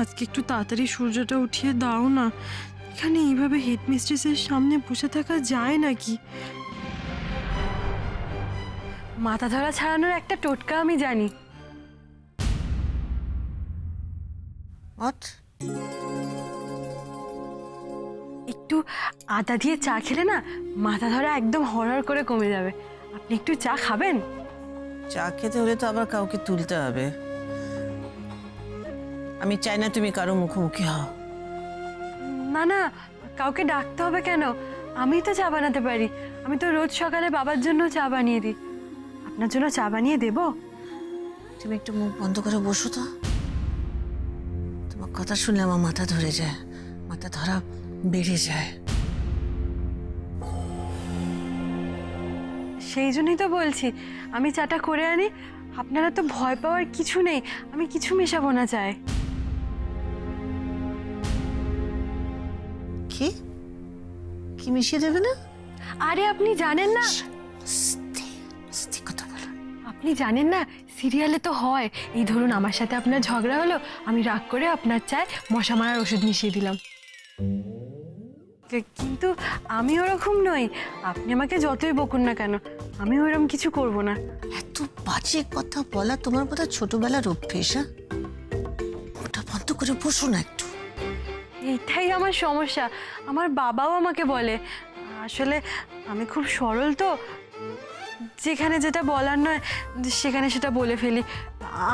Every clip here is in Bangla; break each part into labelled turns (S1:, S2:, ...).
S1: আজকে একটু তাড়াতাড়ি সূর্যটা উঠিয়ে দাও না। এখানে এইভাবে হেডমিস্ট্রেসের সামনে বসে থাকা যায় নাকি? মাথা ধরা ছাড়ানোর একটা টোটকা আমি জানি। একটু আদা দিয়ে চা খেলে না মাথা ধরা একদম হরহর করে কমে যাবে। আপনি একটু চা খাবেন?
S2: চা খেতে হলে তো আবার কাউকে তুলতে হবে। আমি চাই না তুমি কারো মুখোমুখি হও।
S1: না না, কাউকে ডাকতে হবে কেন? আমি তো চা বানাতে পারি। আমি তো রোজ সকালে বাবার জন্য চা বানিয়ে দিই। আপনার জন্য চা বানিয়ে দেব?
S2: তুমি একটু মুখ বন্ধ করে বসো তো। তোমার কথা শুনলে আমার মাথা ধরে যায়, মাথা ধরা বেড়ে যায়।
S1: সেই জন্যই তো বলছি আমি চাটা করে আনি। আপনারা তো ভয় পাওয়ার কিছু নেই, আমি কিছু মেশাবো না চায়।
S2: কি কি মিশিয়ে দেবে না?
S1: আরে আপনি জানেন না, আপনি জানেন না সিরিয়ালে তো হয়, এই ধরুন আমার সাথে আপনার ঝগড়া হলো, আমি রাগ করে আপনার চায় মশা মারার ওষুধ মিশিয়ে দিলাম। কিন্তু আমি ওরকম নই। আপনি আমাকে যতই বকুন না কেন, আমি ওরকম কিছু করব না।
S2: এত বাজে কথা বলা তোমার কথা ছোটবেলার অভ্যেস। ওটা বন্ধ করে বসো না একটু।
S1: এইটাই আমার সমস্যা। আমার বাবাও আমাকে বলে, আসলে আমি খুব সরল তো, যেখানে যেটা বলার নয় সেখানে সেটা বলে ফেলি।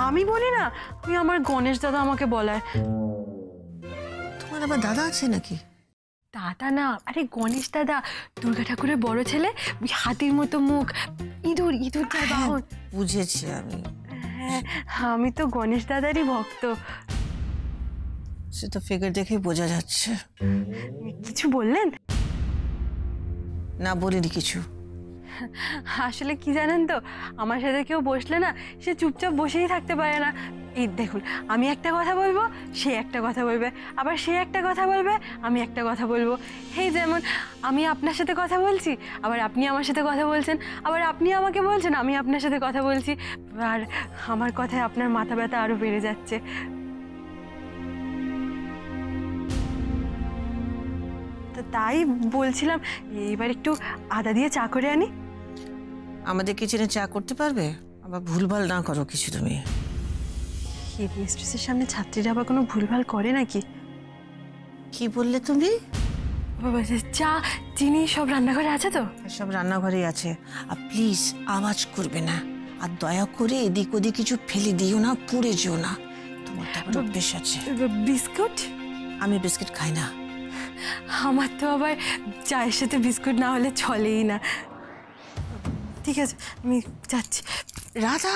S1: আমি বলি না, আমি আমার গণেশ দাদা আমাকে বলায়।
S2: তোমার আবার দাদা আছে নাকি?
S1: দাদা না, আরে গণেশ দাদা, দুর্গা ঠাকুরের বড় ছেলে, হাতির মতো মুখ, ইঁদুর ইঁদুর তার বাহন।
S2: বুঝেছি আমি।
S1: হ্যাঁ, আমি তো গণেশ দাদারই ভক্ত।
S2: সেটা ফিগার দেখেই বোঝা যাচ্ছে।
S1: কিছু বললেন?
S2: না, বলিনি কিছু।
S1: আসলে কি জানেন তো, আমার সাথে কেউ বসলে না সে চুপচাপ বসেই থাকতে পারে না। এই দেখুন, আমি একটা কথা বলবো, সে একটা কথা বলবে, আবার সে একটা কথা বলবে, আমি একটা কথা বলবো। এই যেমন আমি আপনার সাথে কথা বলছি, আবার আপনি আমার সাথে কথা বলছেন, আবার আপনি আমাকে বলছেন, আমি আপনার সাথে কথা বলছি, আর আমার কথায় আপনার মাথা ব্যথা আরো বেড়ে যাচ্ছে। তাই বলছিলাম এবার একটু আদা দিয়ে চা করে আনি।
S2: আমাদের কিচেনে চা করতে পারবে? আবার ভুলভাল না করো কিছু তুমি।
S1: হেডমিস্ট্রেসের সামনে ছাত্রীরা আবার কোনো ভুলভাল করে নাকি?
S2: কি বললে তুমি?
S1: চা চিনি সব রান্নাঘরে আছে তো?
S2: সব রান্নাঘরেই আছে। আর প্লিজ আওয়াজ করবে না, আর দয়া করে এদিক ওদিক কিছু ফেলে দিও না, পুড়ে যেও না। তোমার তো অভ্যেস আছে।
S1: বিস্কুট?
S2: আমি বিস্কুট খাই না।
S1: আমার তো আবার চায়ের সাথে বিস্কুট না হলে চলেই না। ঠিক আছে, আমি যাচ্ছি।
S2: Radha,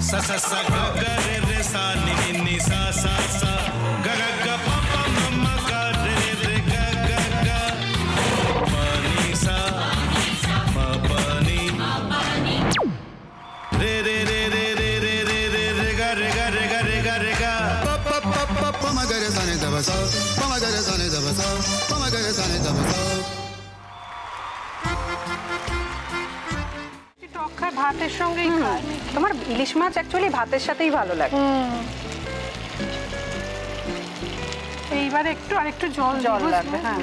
S3: sa sa sa ga ga re re sa ni ni ni sa sa sa ga ga ga pa pa ma ma ga re re ga ga ga pa ni sa ma pa ni re re re re re re re re re ga re ga re ga re ga re ga pa pa pa pa pa ma ga re sa ni da ba sa pa ma ga re sa ni da ba sa pa ma ga re sa ni da ba sa
S4: ভাতের সঙ্গেই খায়। তোমার ইলিশ মাছ অ্যাকচুয়ালি ভাতের সাথেই ভালো লাগে। এইবারে একটু আরেকটু জল লাগবে। হ্যাঁ,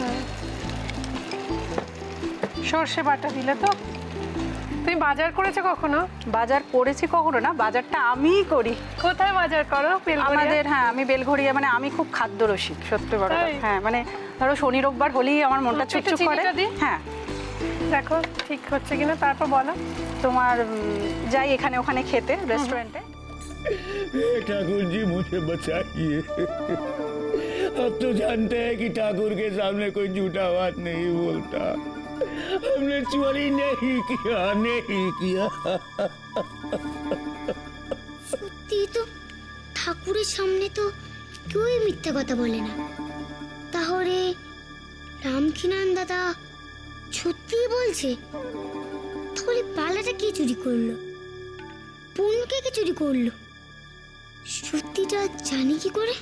S4: সর্ষে বাটা দিলে তো। তুমি বাজার করেছো কখনো? বাজার করেছি কখনো না, বাজারটা আমিই করি। কোথায় বাজার করো? আমাদের, হ্যাঁ, আমি বেলঘড়িয়া, মানে আমি খুব খাদ্য রসিক, সত্যি বড়। হ্যাঁ, মানে ধরো শনি রোববার হলেই আমার মনটা চুপচুপ করে। হ্যাঁ, দেখো ঠিক হচ্ছে কিনা, তারপর বলো। তোমার যাই এখানে ওখানে খেতে रेस्टोरेंट में।
S5: ठाकुर जी मुझे बचाइए। अब तो जानते हैं कि ठाकुर के सामने कोई झूठा बात नहीं बोलता। हमने चोरी नहीं किया, नहीं किया।
S6: সত্যি তো, ঠাকুরের সামনে তো কেউই মিথ্যা কথা বলে না। তাহলে রামকিনান দাদা সত্যি বলছে? তাহলে পালাটা কে চুরি করলো? বোনকে চুরি করলো? সত্যিটা জানি কি করে?